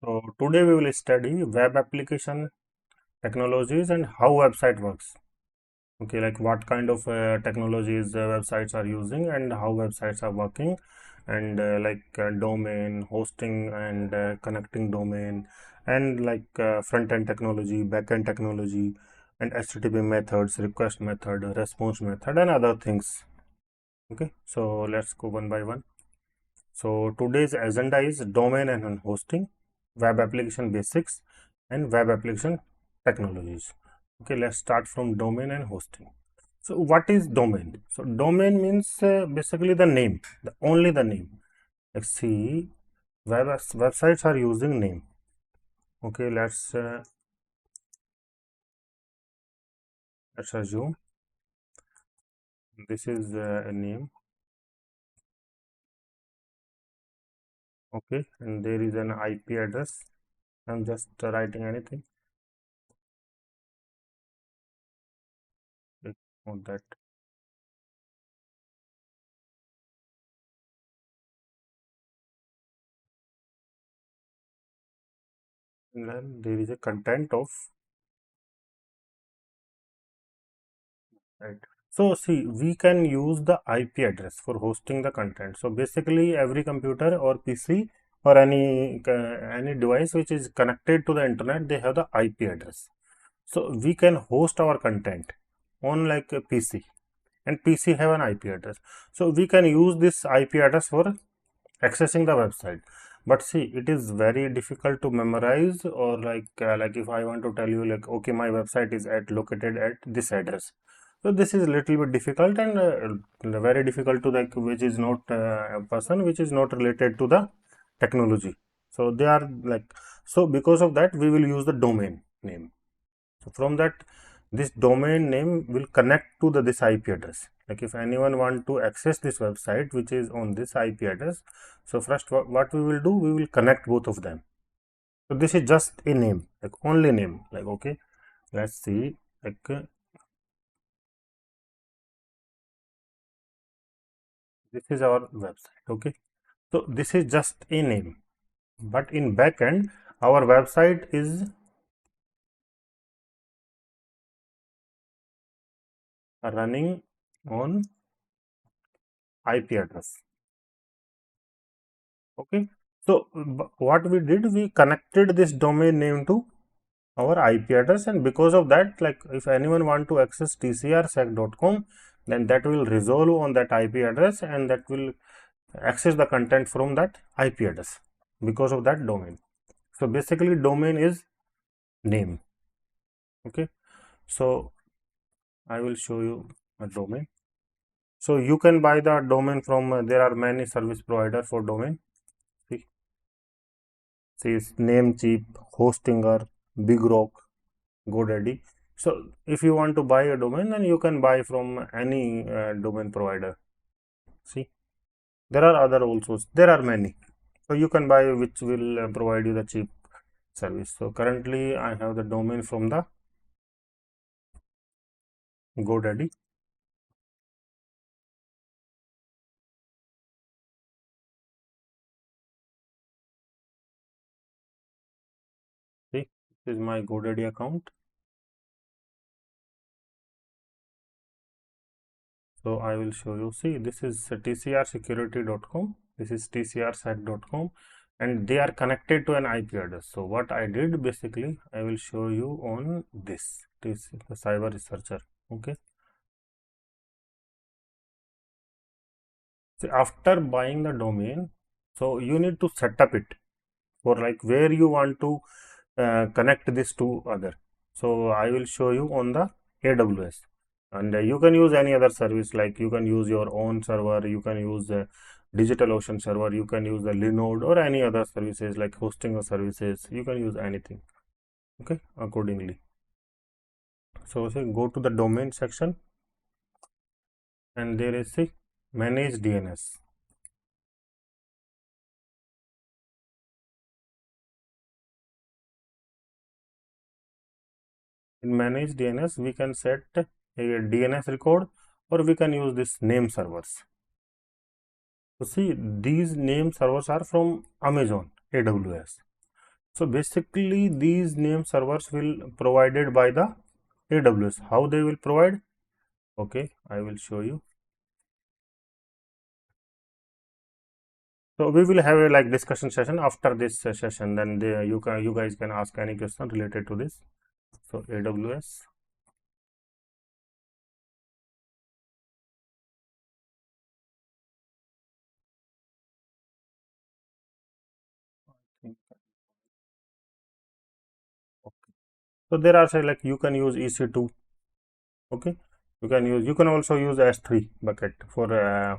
So today we will study web application technologies and how website works. Okay, like what kind of technologies websites are using and how websites are working, and domain hosting and connecting domain, and front end technology, back end technology, and HTTP methods, request method, response method, and other things. Okay, so let's go one by one. So today's agenda is domain and hosting, web application basics, and web application technologies. Okay, let's start from domain and hosting. So what is domain? So domain means basically the name, only the name. Let's see, websites are using name. Okay, let's assume this is a name. Okay, and there is an IP address. I'm just writing anything. Okay, not that. And then there is a content of, right. So see, we can use the IP address for hosting the content. So basically, every computer or PC or any device which is connected to the internet, they have the IP address. So we can host our content on like a PC, and PC have an IP address. So we can use this IP address for accessing the website. But see, it is very difficult to memorize, or like if I want to tell you like, okay, my website is located at this address. So this is a little bit difficult, and very difficult to like, which is not a person which is not related to the technology. So they are like, so because of that we will use the domain name. So from that, this domain name will connect to this IP address. Like if anyone want to access this website which is on this IP address, so first what we will do, we will connect both of them. So this is just a name, like only name. Like okay, let's see, like this is our website. Okay, so this is just a name, but in backend our website is running on IP address. Okay, so what we did, we connected this domain name to our IP address, and because of that, like if anyone want to access tcrsec.com, then that will resolve on that IP address, and that will access the content from that IP address because of that domain. So basically, domain is name. Okay, so I will show you a domain. So you can buy the domain from there are many service provider for domain. See, Namecheap, Hostinger, Big Rock, GoDaddy. So if you want to buy a domain, then you can buy from any domain provider. See, there are other also, there are many. So you can buy which will provide you the cheap service. So currently I have the domain from the GoDaddy. See, this is my GoDaddy account. So I will show you. See, this is tcrsecurity.com. This is tcrsec.com, and they are connected to an IP address. So what I did basically, I will show you on this. This is the cyber researcher. Okay. So after buying the domain, so you need to set up it for like where you want to connect this to other. So I will show you on the AWS, and you can use any other service, like you can use your own server, you can use the DigitalOcean server, you can use the Linode or any other services like hosting or services, you can use anything. Okay, accordingly. So say go to the domain section, and there is a manage DNS. In manage DNS, we can set a DNS record, or we can use this name servers. So see, these name servers are from Amazon AWS. So basically these name servers will provided by the AWS. How they will provide? Okay, I will show you. So we will have a like discussion session after this session. Then you guys can ask any question related to this. So AWS. Okay. So there are say like you can use EC2. Okay, you can also use S3 bucket for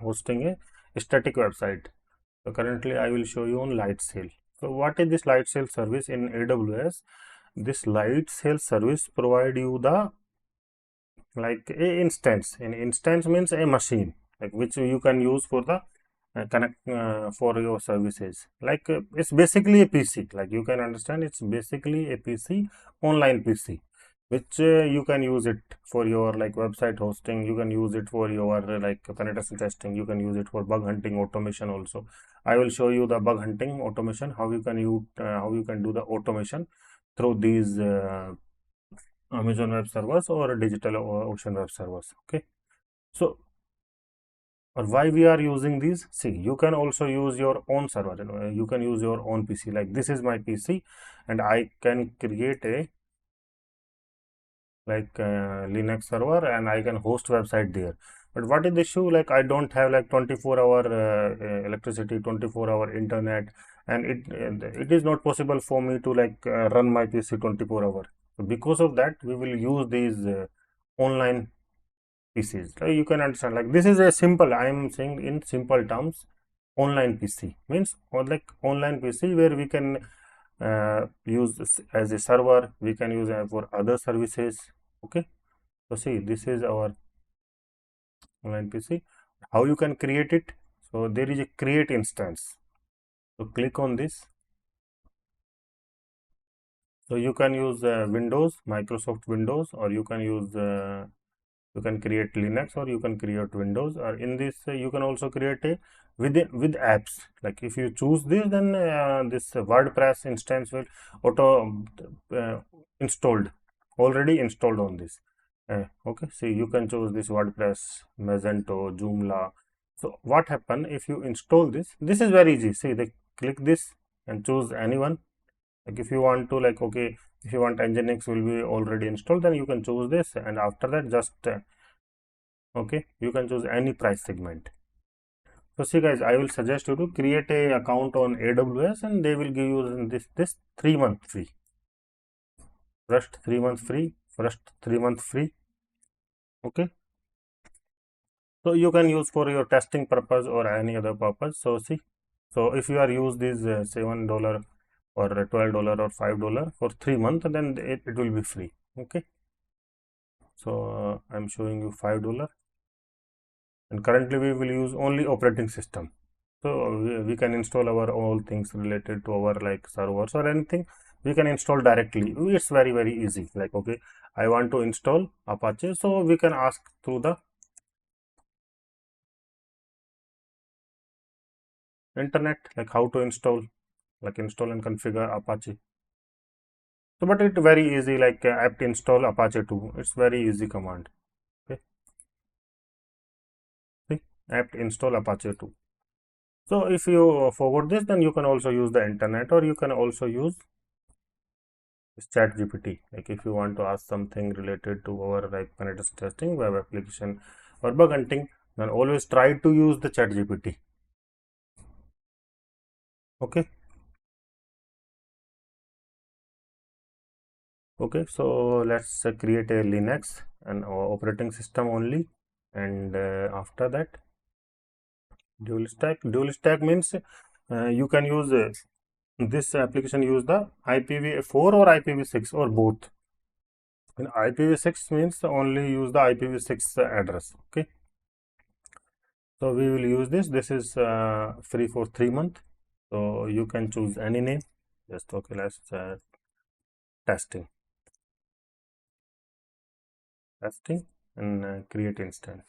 hosting a static website. So currently I will show you on Lightsail. So what is this Lightsail service in AWS? This Lightsail service provide you the like a instance. An instance means a machine like which you can use for the connect for your services. Like it's basically a PC. Like you can understand, it's basically a PC, online PC, which you can use it for your like website hosting. You can use it for your like penetration testing. You can use it for bug hunting automation also. I will show you the bug hunting automation, how you can do the automation through these Amazon Web Servers or digital Ocean Web Servers. Okay, so or why we are using these? See, you can also use your own server. You can use your own PC. Like this is my PC, and I can create a like Linux server, and I can host website there. But what is the issue? Like I don't have like 24-hour electricity, 24-hour internet, and it is not possible for me to like run my PC 24 hour. So because of that, we will use these online PCs. You can understand, like this is a simple, I am saying in simple terms, online PC means or like online PC where we can use this as a server, we can use for other services. Okay, so see, this is our online PC. How you can create it? So there is a create instance. So click on this. So you can use Windows, Microsoft Windows, or you can use you can create Linux or you can create Windows, or in this you can also create a with apps. Like if you choose this, then this WordPress instance will auto installed, already installed on this. Okay, so you can choose this WordPress, Magento, Joomla. So what happen if you install this? This is very easy. See, they click this and choose anyone. Like if you want to like okay, if you want Nginx will be already installed, then you can choose this, and after that just okay, you can choose any price segment. So see guys, I will suggest you to create a account on AWS, and they will give you this 3 month free. First 3 months free. First 3 month free. Okay. So you can use for your testing purpose or any other purpose. So see, so if you are use this $7 or $12 or $5 for 3 months, then it will be free. Okay. So I'm showing you $5, and currently we will use only operating system. So we can install our all things related to our like servers or anything. We can install directly. It's very easy. Like okay, I want to install Apache, so we can ask through the internet like how to install, like install and configure Apache. So but it very easy, like apt install Apache 2. It's very easy command. Okay, see, apt install Apache 2. So if you forgot this, then you can also use the internet, or you can also use this chat GPT. Like if you want to ask something related to our like penetration testing, web application, or bug hunting, then always try to use the chat GPT. Okay. Okay, so let's create a Linux and operating system only, and after that dual stack. Dual stack means you can use this application use the IPv4 or IPv6 or both. And IPv6 means only use the IPv6 address. Okay, so we will use this. This is free for 3 months. So you can choose any name. Just okay, let's testing, testing, and create instance.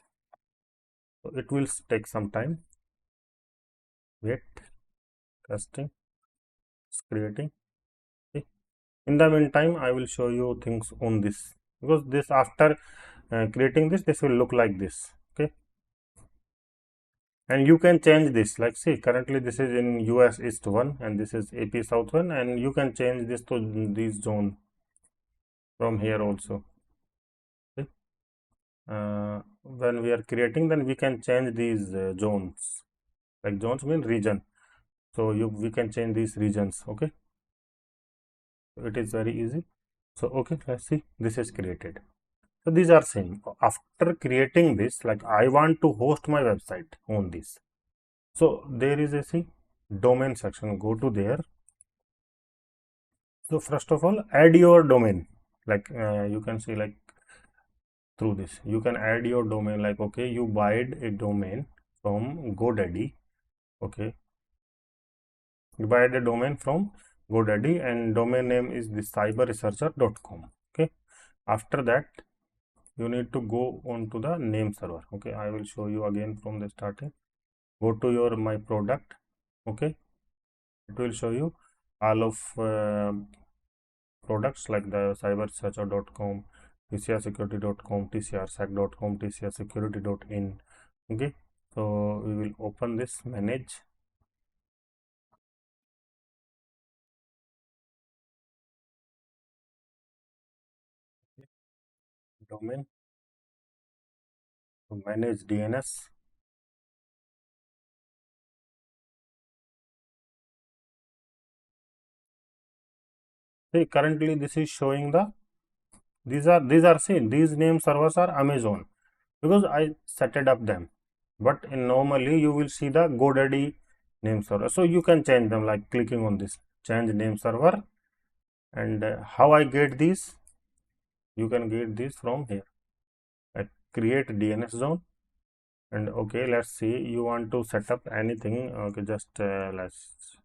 So it will take some time. Wait, testing, it's creating. In the meantime, I will show you things on this, because this after creating this will look like this. Okay, and you can change this, like see, currently this is in US East 1 and this is AP South 1, and you can change this to these zone from here also. Okay. When we are creating, then we can change these zones, like zones mean region, so we can change these regions. Okay, it is very easy. So okay, let's see, this is created. So these are same. After creating this, like I want to host my website on this, so there is a see domain section, go to there. So first of all, add your domain, like you can see, like through this you can add your domain, like okay, you buy a domain from GoDaddy. Okay, you buy a domain from GoDaddy and domain name is the cyberresearcher.com. Okay, after that you need to go on to the name server. Okay, I will show you again from the starting. Go to your my product. Okay, it will show you all of products like the cyberresearcher.com, tcrsecurity.com, tcrsac.com, tcrsecurity.in. Okay, so we will open this, manage. Domain, manage DNS. See, currently this is showing the these are seen, these name servers are Amazon because I set it up them, but in normally you will see the GoDaddy name server, so you can change them like clicking on this change name server. And how I get these, you can get these from here, like create DNS zone. And okay, let's see, you want to set up anything. Okay, just let's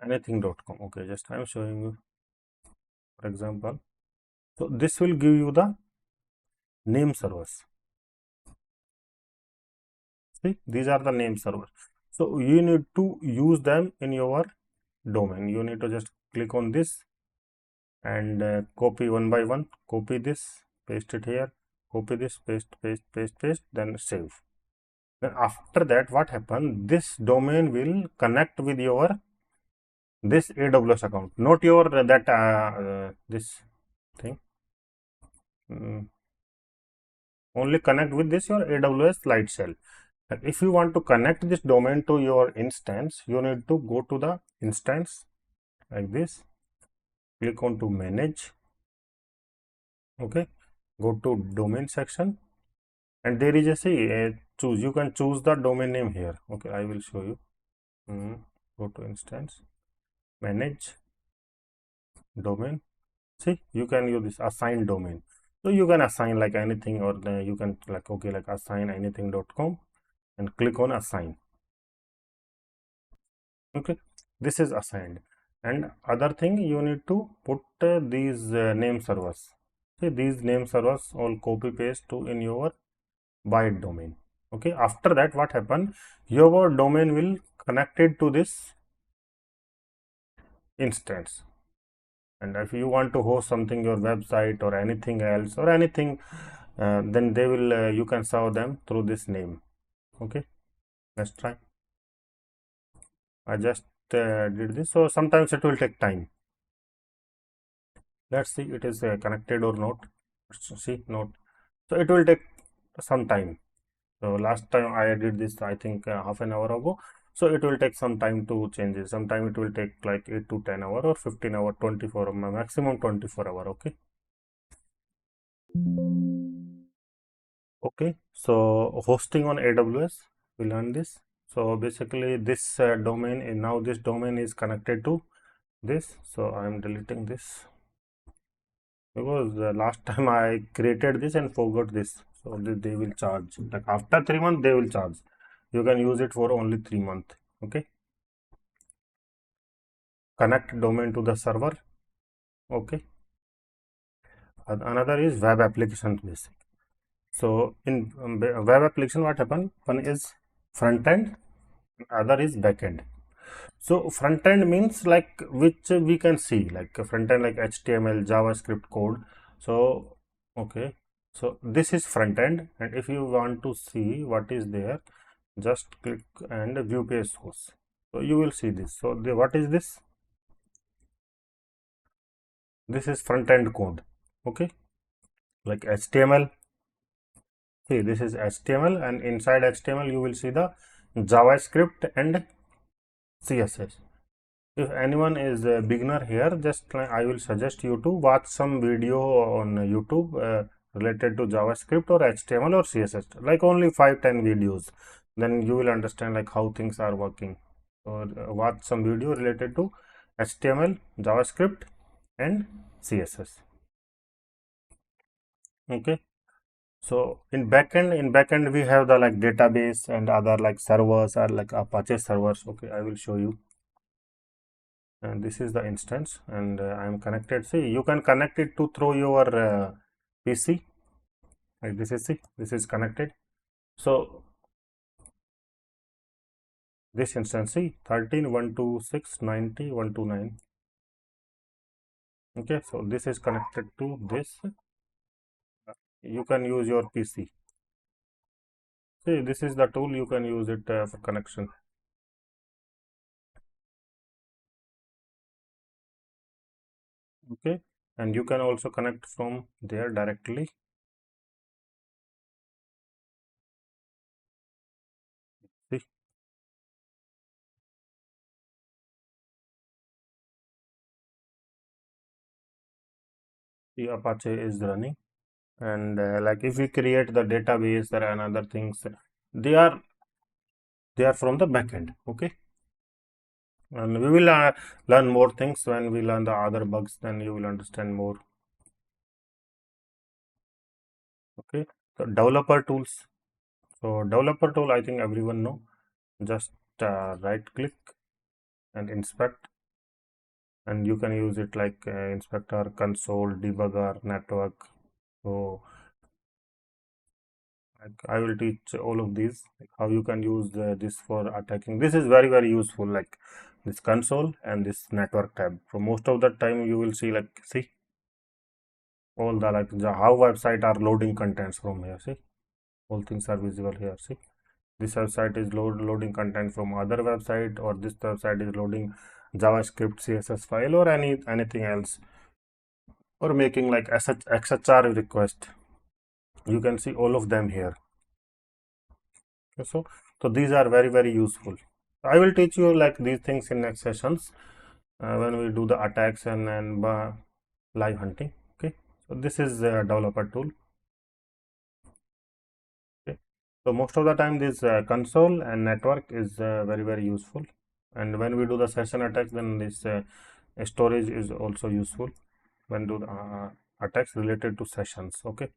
anything.com. Okay, just I'm showing you for example. So this will give you the name servers. See, these are the name servers, so you need to use them in your domain. You need to just click on this and copy one by one, copy this, paste it here, copy this, paste, then save. Then after that, what happen, this domain will connect with your this AWS account, not your that this thing. Only connect with this your AWS light shell. If you want to connect this domain to your instance, you need to go to the instance like this, click on to manage. Okay, go to domain section, and there is a say choose. You can choose the domain name here. Okay, I will show you. Go to instance, manage domain. See, you can use this assign domain. So you can assign like anything, or you can like okay, like assign anything.com and click on assign. Okay, this is assigned. And other thing, you need to put these name servers. See, these name servers all copy paste to in your byte domain. Okay, after that what happen, your domain will connected to this instance. And if you want to host something, your website or anything else or anything, then they will you can serve them through this name. Okay, let's try. I just did this, so sometimes it will take time. Let's see it is connected or not. Let's see, not. So it will take some time. So last time I did this, I think half an hour ago. So it will take some time to change it. Sometime it will take like 8 to 10 hour or 15 hour, 24 maximum 24 hour. Okay. Okay. So hosting on AWS, we learned this. So basically this domain is now this domain is connected to this. So I am deleting this because last time I created this and forgot this. So they will charge, like after 3 months they will charge. You can use it for only 3 months. Okay, connect domain to the server. Okay, another is web application basic. So in web application, what happen, one is front end, other is back end. So front end means like which we can see, like front end like HTML, JavaScript code. So okay, so this is front end, and if you want to see what is there, just click and view page source. So you will see this. So what is this? This is front end code. Okay, like HTML. See, this is HTML, and inside HTML you will see the JavaScript and CSS. If anyone is a beginner here, just I will suggest you to watch some video on YouTube related to JavaScript or HTML or CSS, like only 5-10 videos. Then you will understand like how things are working. Or watch some video related to HTML, JavaScript, and CSS. Okay. So in backend we have the like database and other like servers or like Apache servers. Okay, I will show you. And this is the instance, and I am connected. See, you can connect it to through your PC. Like this is, see, this is connected. So this instance, see, 13.126.90.129. Okay, so this is connected to this. You can use your PC. See, this is the tool, you can use it for connection. Okay, and you can also connect from there directly. See, the Apache is running, and like if we create the database, there are another things. They are from the backend. Okay, and we will learn more things when we learn the other bugs. Then you will understand more. Okay, so developer tools. So developer tool, I think everyone know. Just right click and inspect, and you can use it like inspector, console, debugger, network. So like, I will teach all of these, like how you can use this for attacking. This is very useful, like this console and this network tab. For most of the time you will see, like, see, all the like the how website are loading contents from here. See, all things are visible here. See, this website is loading content from other website, or this website is loading JavaScript, CSS file, or anything else, or making like XHR request. You can see all of them here. Okay, so these are very useful. I will teach you like these things in next sessions when we do the attacks and live hunting. Okay, so this is a developer tool. Okay, so most of the time this console and network is very useful, and when we do the session attacks, then this storage is also useful when do the attacks related to sessions. Okay,